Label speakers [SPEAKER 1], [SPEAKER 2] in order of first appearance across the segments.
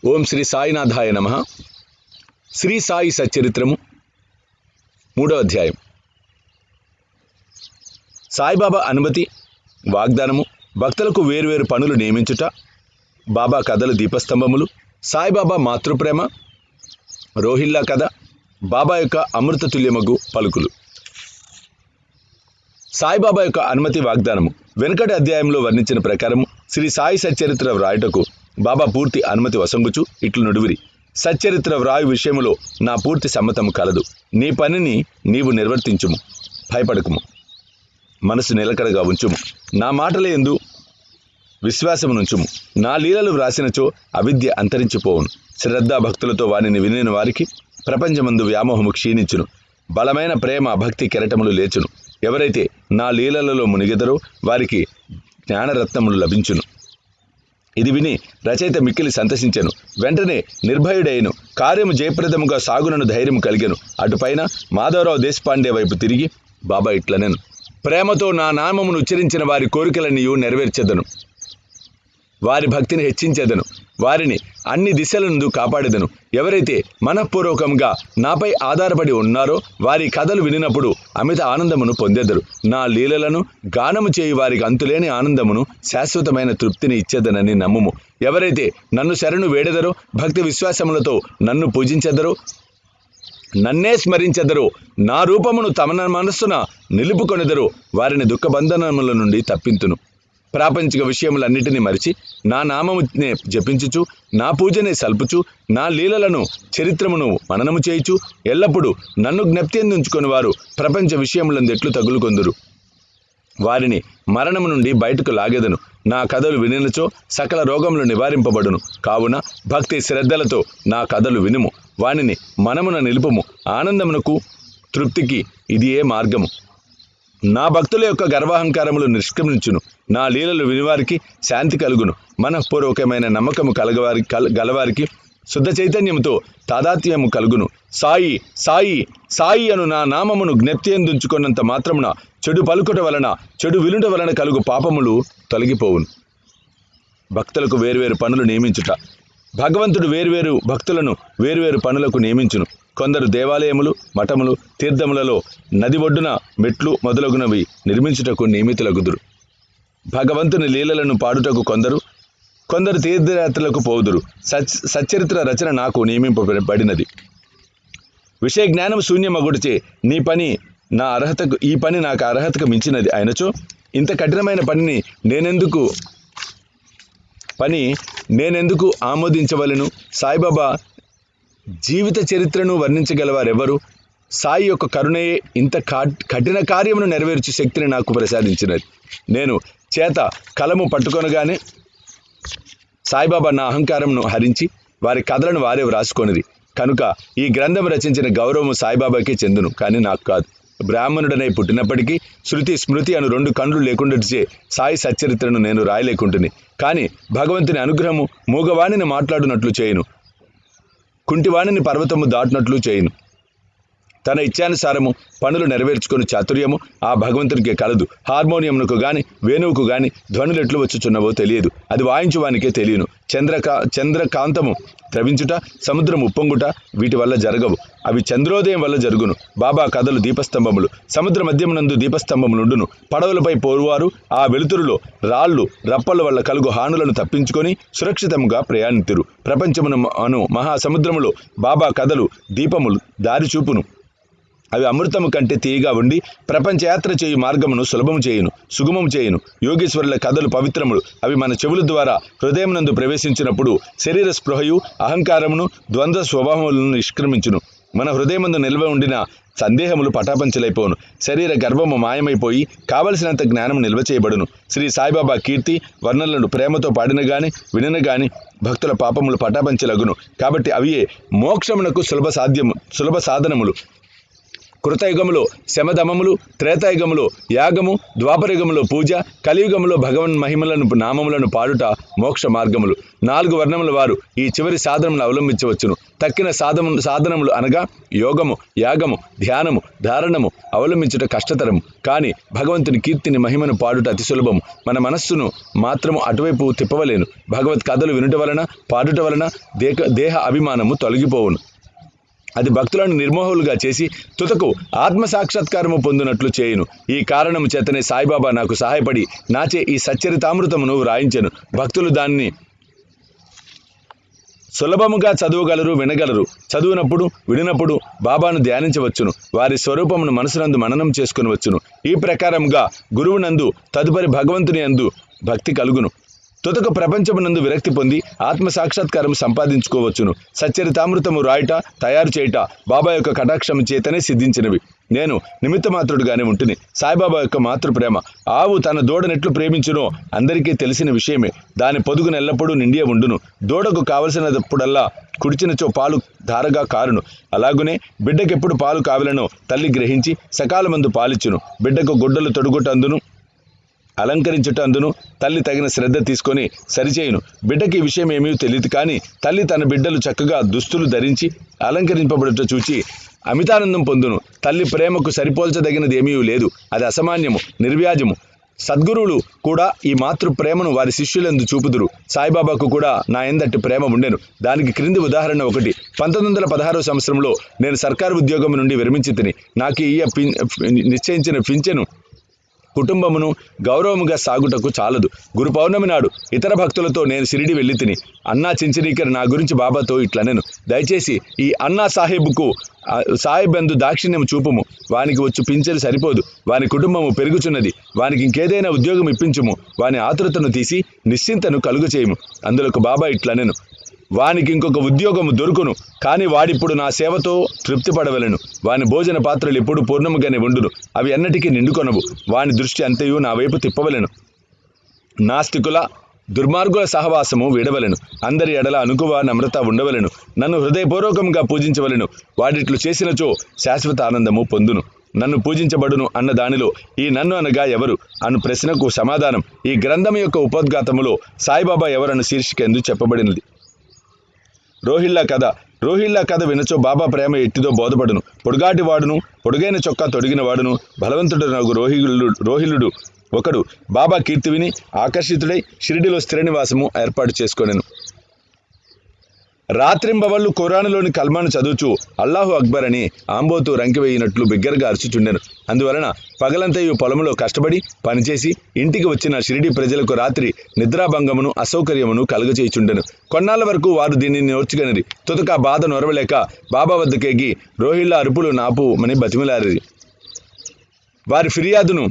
[SPEAKER 1] ఓం శ్రీ సాయినాథాయ నమః. శ్రీ సాయి సచ్చరిత్రము 3వ అధ్యాయం. సాయిబాబా అనుమతి, వాగ్దానము, భక్తులకు వేర్వేరు పనులు నియమించుట, బాబా కథలు దీపస్తంభములు, సాయిబాబా మాతృప్రేమ, రోహిల్లా కథ, బాబా యొక్క అమృతతుల్యమగు పలుకులు. సాయిబాబా యొక్క అనుమతి, వాగ్దానము. వెనుకటి అధ్యాయంలో వర్ణించిన ప్రకారము శ్రీ సాయి సచ్చరిత్ర వ్రాయుటకు బాబా పూర్తి అనుమతి వసంగుచు ఇట్లు నుడివిరి: సచ్చరిత్ర వ్రాయు విషయములో నా పూర్తి సమ్మతము కలదు. నీ పనిని నీవు నిర్వర్తించుము, భయపడకుము, మనసు నిలకడగా ఉంచుము, నా మాటల యందు విశ్వాసమునుంచుము. నా లీలలు వ్రాసినచో అవిద్య అంతరించిపోవును. శ్రద్ధా భక్తులతో వానిని వినిన వారికి ప్రపంచమందు వ్యామోహము క్షీణించును, బలమైన ప్రేమ భక్తి కెరటములు లేచును. ఎవరైతే నా లీలలలో మునిగెదరో వారికి జ్ఞానరత్నములు లభించును. ఇది విని రచయిత మిక్కిలి సంతసించెను. వెంటనే నిర్భయుడైను, కార్యము జయప్రదముగా సాగునను ధైర్యము కలిగెను. అటుపైన మాధవరావు దేశపాండే వైపు తిరిగి బాబా ఇట్లనెను: ప్రేమతో నా నామమును ఉచ్చరించిన వారి కోరికలన్నీయు నెరవేర్చెదను, వారి భక్తిని హెచ్చించెదను, వారిని అన్ని దిశలందు కాపాడెదను. ఎవరైతే మనఃపూర్వకంగా నాపై ఆధారపడి ఉన్నారో వారి కథలు వినినప్పుడు అమిత ఆనందమును పొందెదరు. నా లీలలను గానము చేయి వారికి అంతులేని ఆనందమును, శాశ్వతమైన తృప్తిని ఇచ్చేదనని నమ్ముము. ఎవరైతే నన్ను శరణు వేడెదరో, భక్తి విశ్వాసములతో నన్ను పూజించెదరో, నన్నే స్మరించెదరో, నా రూపమును తమ మనస్సున నిలుపుకొనెదరో వారిని దుఃఖబంధనముల నుండి తప్పింతును. ప్రాపంచిక విషయములన్నిటినీ మరిచి నా నామమునే జపించుచు, నా పూజనే సల్పుచు, నా లీలలను చరిత్రమును మననము చేయుచు, ఎల్లప్పుడూ నన్ను జ్ఞప్తించుకొని వారు ప్రపంచ విషయములందెట్లు తగులుకొందురు. వారిని మరణము నుండి బయటకు లాగెదను. నా కథలు వినినచో సకల రోగములు నివారింపబడును. కావున భక్తి శ్రద్ధలతో నా కథలు వినుము, వానిని మనమున నిలుపుము. ఆనందమునకు తృప్తికి ఇది ఏ మార్గము. నా భక్తుల యొక్క గర్వాహంకారములు నిష్క్రమించును. నా లీలలు వినివారికి శాంతి కలుగును. మనఃపూర్వకమైన నమ్మకము గలవారికి శుద్ధ చైతన్యముతో తాదాత్మ్యము కలుగును. సాయి సాయి సాయి అను నా నామమును జ్ఞప్తియందుంచుకున్నంత మాత్రమున చెడు పలుకుట వలన, చెడు వినుట వలన కలుగు పాపములు తొలగిపోవును. భక్తులకు వేర్వేరు పనులు నియమించుట. భగవంతుడు వేర్వేరు భక్తులను వేర్వేరు పనులకు నియమించును. కొందరు దేవాలయములు, మఠములు, తీర్థములలో, నది ఒడ్డున మెట్లు మొదలగునవి నిర్మించుటకు నియమితులగుదురు. భగవంతుని లీలలను పాడుటకు కొందరు తీర్థయాత్రలకు పోవుదురు. సచ్చరిత్ర రచన నాకు నియమింపబడినది. విషయ జ్ఞానం శూన్యమగుడిచే ఈ పని నాకు అర్హతకు మించినది అయినచో ఇంత కఠినమైన పనిని నేనెందుకు ఆమోదించవలెను? సాయిబాబా జీవిత చరిత్రను వర్ణించగలవారెవరు? సాయి యొక్క కరుణయే ఇంత కఠిన కార్యమును నెరవేర్చు శక్తిని నాకు ప్రసాదించినది. నేను చేత కలము పట్టుకొనగానే సాయిబాబా నా అహంకారమును హరించి వారి కథలను వారే వ్రాసుకొనిరి. కనుక ఈ గ్రంథం రచించిన గౌరవము సాయిబాబాకే చెందును, కానీ నాకు కాదు. బ్రాహ్మణుడనై పుట్టినప్పటికీ శృతి స్మృతి అను 2 కన్నులు లేకుండాచే సాయి సచ్చరిత్రను నేను రాయలేకుంటుని. కానీ భగవంతుని అనుగ్రహము మూగవాణిని మాట్లాడునట్లు చేయును, కుంటివాణిని పర్వతము దాటినట్లు చేయును. తన ఇచ్చానుసారము పనులు నెరవేర్చుకుని చాతుర్యము ఆ భగవంతునికే కలదు. హార్మోనియంకు గాని వేణువుకు గాని ధ్వనులు ఎట్లు వచ్చుచున్నవో తెలియదు, అది వాయించువానికే తెలియను. చంద్రకాంతము ద్రవించుట, సముద్రం ఉప్పొంగుట వీటి వల్ల జరగవు, అవి చంద్రోదయం వల్ల జరుగును. బాబా కథలు దీపస్తంభములు. సముద్ర మధ్యమునందు దీపస్తంభములుండును. పడవలపై పోరువారు ఆ వెలుతురులో రాళ్ళు రప్పల వల్ల కలుగు హానులను తప్పించుకొని సురక్షితముగా ప్రయాణితురు. ప్రపంచమును మహాసముద్రములో బాబా కథలు దీపములు దారి చూపును. అవి అమృతము కంటే తీయగా ఉండి ప్రపంచయాత్ర చేయు మార్గమును సులభము చేయును, సుగమము చేయును. యోగేశ్వరుల కథలు పవిత్రములు. అవి మన చెవుల ద్వారా హృదయమునందు ప్రవేశించినప్పుడు శరీర స్పృహయు, అహంకారమును, ద్వంద్వ స్వభావములను నిష్క్రమించును. మన హృదయమందు నిల్వ ఉండిన సందేహములు పటాపంచలైపోవును. శరీర గర్భము మాయమైపోయి కావలసినంత జ్ఞానము నిల్వ చేయబడును. శ్రీ సాయిబాబా కీర్తి వర్ణనలను ప్రేమతో పాడిన గాని వినిన గాని భక్తుల పాపములు పటాపంచలగును. కాబట్టి అవియే మోక్షమునకు సులభ సాధనములు. కృతయుగములో శమధమములు, త్రేతాయుగములో యాగము, ద్వాపరయుగములో పూజ, కలియుగములో భగవన్ మహిమలను నామములను పాడుట మోక్ష మార్గములు. 4 వర్ణముల వారు ఈ చివరి సాధనమును అవలంబించవచ్చును. తక్కిన సాధనములు అనగా యోగము, యాగము, ధ్యానము, ధారణము అవలంబించుట కష్టతరము. కానీ భగవంతుని కీర్తిని మహిమను పాడుట అతి సులభము. మన మనస్సును మాత్రము అటువైపు తిప్పవలేను. భగవత్ కథలు వినుట వలన, పాడుట వలన దేహ అభిమానము తొలగిపోవును. అది భక్తులను నిర్మోహులుగా చేసి తుదకు ఆత్మసాక్షాత్కారము పొందినట్లు చేయును. ఈ కారణము చేతనే సాయిబాబా నాకు సహాయపడి నాచే ఈ సచ్చరితామృతమును వ్రాయించెను. భక్తులు దాన్ని సులభముగా చదవగలరు, వినగలరు. చదువునప్పుడు, విడినప్పుడు బాబాను ధ్యానించవచ్చును. వారి స్వరూపమును మనసునందు మననం చేసుకునవచ్చును. ఈ ప్రకారముగా గురువునందు తదుపరి భగవంతుని యందు భక్తి కలుగును. తుదకు ప్రపంచమునందు విరక్తి పొంది ఆత్మ సాక్షాత్కారం సంపాదించుకోవచ్చును. సచ్చరితామృతము రాయుట, తయారు చేయుట బాబా యొక్క కటాక్షము చేతనే సిద్ధించినవి. నేను నిమిత్త మాత్రుడుగానే ఉంటుని. సాయిబాబా యొక్క మాతృప్రేమ. ఆవు తన దూడనెట్లు ప్రేమించునో అందరికీ తెలిసిన విషయమే. దాని పొదుగును ఎల్లప్పుడూ నిండియే ఉండును. దూడకు కావలసినప్పుడల్లా కుడిచినచో పాలు ధారగా కారును. అలాగునే బిడ్డకెప్పుడు పాలు కావలనో తల్లి గ్రహించి సకాలమందు పాలిచ్చును. బిడ్డకు గుడ్డలు తొడుగుటందును అలంకరించుటందును తల్లి తగిన శ్రద్ధ తీసుకొని సరిచేయును. బిడ్డకి ఈ విషయం ఏమీ తెలియదు. కానీ తల్లి తన బిడ్డలు చక్కగా దుస్తులు ధరించి అలంకరింపబడుట చూచి అమితానందం పొందును. తల్లి ప్రేమకు సరిపోల్చదగినది ఏమీ లేదు. అది అసామాన్యము, నిర్వ్యాజము. సద్గురువులు కూడా ఈ మాతృ ప్రేమను వారి శిష్యులందు చూపుదురు. సాయిబాబాకు కూడా నా ఎందటి ప్రేమ ఉండెను. దానికి క్రింది ఉదాహరణ ఒకటి. 1916వ సంవత్సరంలో నేను సర్కారు ఉద్యోగం నుండి విరమించి తిని నాకు నిశ్చయించిన పింఛను కుటుంబమును గౌరవముగా సాగుటకు చాలదు. గురు పౌర్ణమి నాడు ఇతర భక్తులతో నేను షిరిడి వెళ్ళి తిని అన్నా చించనీకర్ నా గురించి బాబాతో ఇట్లనెను. దయచేసి ఈ అన్నా సాహెబ్ యందు దాక్షిణ్యం చూపుము. వానికి వచ్చు పింఛను సరిపోదు. వాని కుటుంబము పెరుగుచున్నది. వానికి ఇంకేదైనా ఉద్యోగం ఇప్పించుము. వాని ఆతృతను తీసి నిశ్చింతను కలుగు చేయము. అందులోకి బాబా ఇట్లనెను, వానికి ఇంకొక ఉద్యోగము దొరుకును. కానీ వాడిప్పుడు నా సేవతో తృప్తి పడవలను. వాని భోజన పాత్రలు ఎప్పుడు పూర్ణముగానే ఉండును. అవి అన్నటికీ నిండుకొనవు. వాని దృష్టి అంతయు నా వైపు తిప్పవలను. నాస్తికుల దుర్మార్గుల సహవాసము వీడవలను. అందరి ఎడల అనుకువ నమ్రత ఉండవలను. నన్ను హృదయపూర్వకంగా పూజించవలను. వాడిట్లు చేసినచో శాశ్వత ఆనందము పొందును. నన్ను పూజించబడును అన్న దానిలో ఈ నన్ను అనగా ఎవరు అను ప్రశ్నకు సమాధానం ఈ గ్రంథం యొక్క ఉపోద్ఘాతములో సాయిబాబా ఎవరన్న శీర్షికందు చెప్పబడినది. రోహిల్లా కథ వినచో బాబా ప్రేమ ఎట్టిదో బోధపడును. పొడుగాటి వాడును, పొడుగైన చొక్కా తొడిగిన వాడును, బలవంతుడు నాకు రోహిల్లుడు ఒకడు బాబా కీర్తి విని ఆకర్షితుడై షిరిడిలో స్థిర నివాసము ఏర్పాటు చేసుకొనెను. రాత్రింబవళ్ళు ఖురానులోని కల్మాను చదువుచు అల్లాహు అక్బర్ అని ఆంబోతు రంకివేయినట్లు బిగ్గరగా అరుచుచుండెను. అందువలన పగలంతయు పొలములో కష్టపడి పనిచేసి ఇంటికి వచ్చిన షిరిడి ప్రజలకు రాత్రి నిద్రాభంగమును అసౌకర్యమును కలుగచేయుచుండెను. కొన్నాళ్ల వరకు వారు దీనిని నోర్చుగనిరి. తుదక బాధ నొరవలేక బాబా వద్దకేగి రోహిల్లా అరుపులు నాపుమని బతిమిలారిరి. వారి ఫిర్యాదును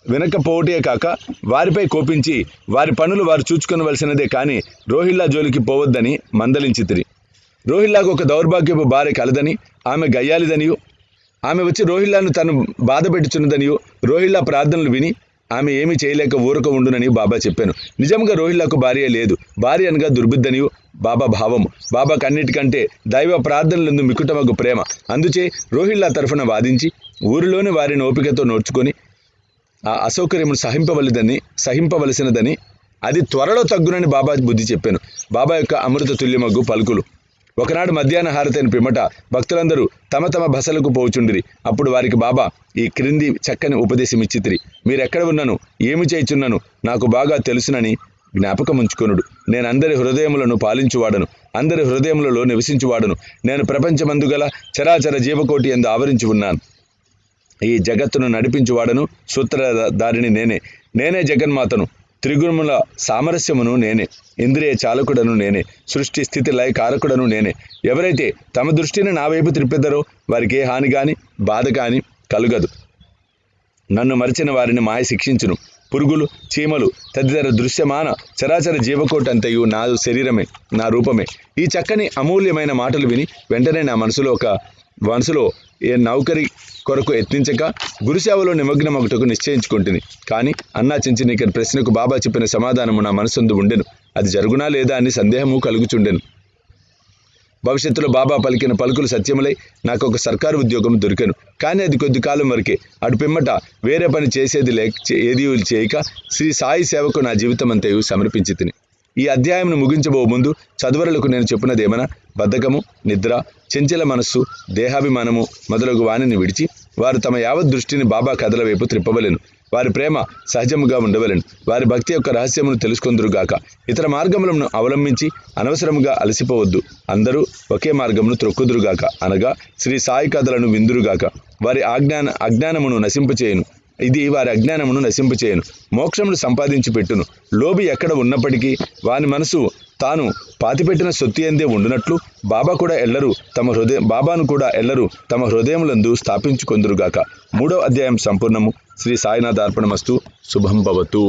[SPEAKER 1] వినకపోవటే కాక వారిపై కోపించి వారి పనులు వారు చూచుకొనవలసినదే కానీ రోహిల్లా జోలికి పోవద్దని మందలించితిరి. రోహిల్లాకు ఒక దౌర్భాగ్యపు భార్య కలదని, ఆమె గయ్యాలిదనియు, ఆమె వచ్చి రోహిల్లాను తను బాధ పెట్టుచున్నదనియు రోహిల్లా ప్రార్థనలు విని ఆమె ఏమీ చేయలేక ఊరక ఉండునని బాబా చెప్పాను. నిజంగా రోహిల్లాకు భార్య లేదు. భార్య అనగా దుర్బుద్ధనియు బాబా భావము. బాబాకు అన్నిటికంటే దైవ ప్రార్థనలందు మికుటమగు ప్రేమ. అందుచే రోహిల్లా తరఫున వాదించి ఊరిలోని వారిని ఓపికతో నోర్చుకొని ఆ అసౌకర్యమును సహింపవలసినదని అది త్వరలో తగ్గునని బాబా బుద్ధి చెప్పాను. బాబా యొక్క అమృత తుల్యమగ్గు పలుకులు. ఒకనాడు మధ్యాహ్న హారతైన పిమ్మట భక్తులందరూ తమ తమ బసలకు పోవుచుండిరి. అప్పుడు వారికి బాబా ఈ క్రింది చక్కని ఉపదేశమిచ్చితిరి. మీరెక్కడ ఉన్నను, ఏమి చేయుచున్నను నాకు బాగా తెలుసునని జ్ఞాపకముంచుకొనుడు. నేను అందరి హృదయములను పాలించువాడను, అందరి హృదయములలో నివసించువాడను. నేను ప్రపంచమందుగల చరాచర జీవకోటి యందు ఆవరించి ఉన్నాను. ఈ జగత్తును నడిపించువాడను, సూత్రధారిని నేనే జగన్మాతను, త్రిగుణముల సామరస్యమును నేనే, ఇంద్రియ చాలకుడను నేనే, సృష్టి స్థితి లయ కారకుడను నేనే. ఎవరైతే తమ దృష్టిని నా వైపు త్రిప్పెదరో వారికి ఏ హాని కానీ బాధ కానీ కలుగదు. నన్ను మరిచిన వారిని మాయ శిక్షించును. పురుగులు, చీమలు తదితర దృశ్యమాన చరాచర జీవకోటి అంతయు నా శరీరమే, నా రూపమే. ఈ చక్కని అమూల్యమైన మాటలు విని వెంటనే నా మనసులో ఏ నౌకరి కొరకు యత్నించక గురుసేవలో నిమగ్నమగుటకు నిశ్చయించుకుంటుంది. కానీ అన్నా చించనీకర్ ప్రశ్నకు బాబా చెప్పిన సమాధానము నా మనసందు ఉండెను. అది జరుగునా లేదా అని సందేహము కలుగుచుండెను. భవిష్యత్తులో బాబా పలికిన పలుకులు సత్యములై నాకు ఒక సర్కారు ఉద్యోగం దొరికాను. కానీ అది కొద్ది కాలం వరకే. అటు పిమ్మట వేరే పని చేసేది ఏదీ చేయక శ్రీ సాయి సేవకు నా జీవితం అంతయు సమర్పించి తిని. ఈ అధ్యాయంను ముగించబో ముందు చదువరులకు నేను చెప్పినదేమన్నా, బద్ధకము, నిద్ర, చెంచల మనస్సు, దేహాభిమానము మొదలగు వాణిని విడిచి వారు తమ యావత్ దృష్టిని బాబా కథల వైపు త్రిప్పవలెను. వారి ప్రేమ సహజముగా ఉండవలెను. వారి భక్తి యొక్క రహస్యమును తెలుసుకొందురుగాక. ఇతర మార్గములను అవలంబించి అనవసరముగా అలసిపోవద్దు. అందరూ ఒకే మార్గమును త్రొక్కుదురుగాక. అనగా శ్రీ సాయి కథలను విందురుగాక. వారి అజ్ఞానమును నశింపచేయును. ఇది వారి అజ్ఞానమును నశింపచేయను, మోక్షమును సంపాదించి పెట్టును. లోబి ఎక్కడ ఉన్నప్పటికీ వాని మనసు తాను పాతిపెట్టిన సొత్తు ఎందే ఉండునట్లు బాబాను కూడా ఎల్లరూ తమ హృదయములందు స్థాపించుకొందురుగాక. 3వ అధ్యాయం సంపూర్ణము. శ్రీ సాయినాథార్పణమస్తు. శుభం భవతు.